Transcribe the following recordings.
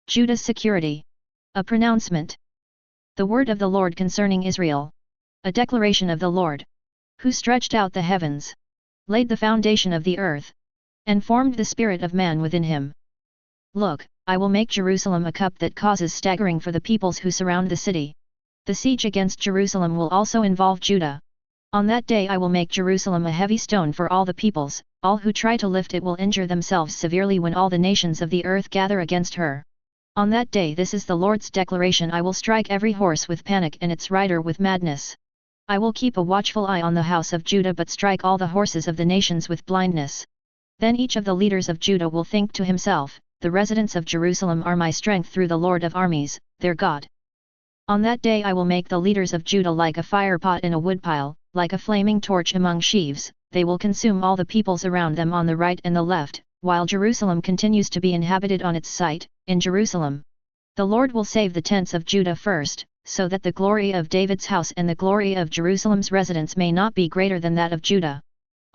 Judah's security. A pronouncement. The word of the Lord concerning Israel. A declaration of the Lord, who stretched out the heavens, laid the foundation of the earth, and formed the spirit of man within him. Look, I will make Jerusalem a cup that causes staggering for the peoples who surround the city. The siege against Jerusalem will also involve Judah. On that day I will make Jerusalem a heavy stone for all the peoples, all who try to lift it will injure themselves severely when all the nations of the earth gather against her. On that day, this is the Lord's declaration, I will strike every horse with panic and its rider with madness. I will keep a watchful eye on the house of Judah but strike all the horses of the nations with blindness. Then each of the leaders of Judah will think to himself, the residents of Jerusalem are my strength through the Lord of armies, their God. On that day I will make the leaders of Judah like a firepot in a woodpile, like a flaming torch among sheaves, they will consume all the peoples around them on the right and the left, while Jerusalem continues to be inhabited on its site, in Jerusalem. The Lord will save the tents of Judah first, so that the glory of David's house and the glory of Jerusalem's residents may not be greater than that of Judah.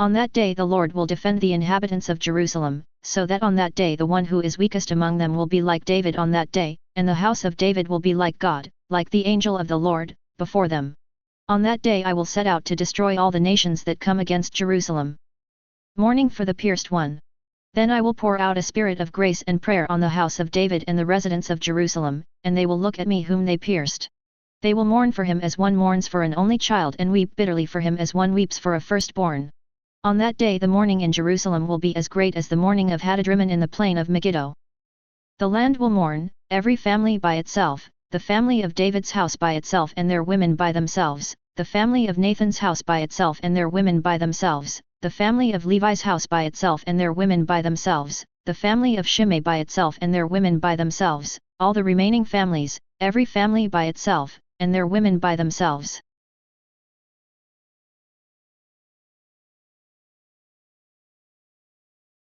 On that day the Lord will defend the inhabitants of Jerusalem, so that on that day the one who is weakest among them will be like David on that day, and the house of David will be like God, like the angel of the Lord, before them. On that day I will set out to destroy all the nations that come against Jerusalem. Mourning for the pierced one. Then I will pour out a spirit of grace and prayer on the house of David and the residents of Jerusalem, and they will look at me whom they pierced. They will mourn for him as one mourns for an only child and weep bitterly for him as one weeps for a firstborn. On that day the mourning in Jerusalem will be as great as the mourning of Hadadrimmon in the plain of Megiddo. The land will mourn, every family by itself, the family of David's house by itself and their women by themselves, the family of Nathan's house by itself and their women by themselves, the family of Levi's house by itself and their women by themselves, the family of Shimei by itself and their women by themselves, all the remaining families, every family by itself, and their women by themselves.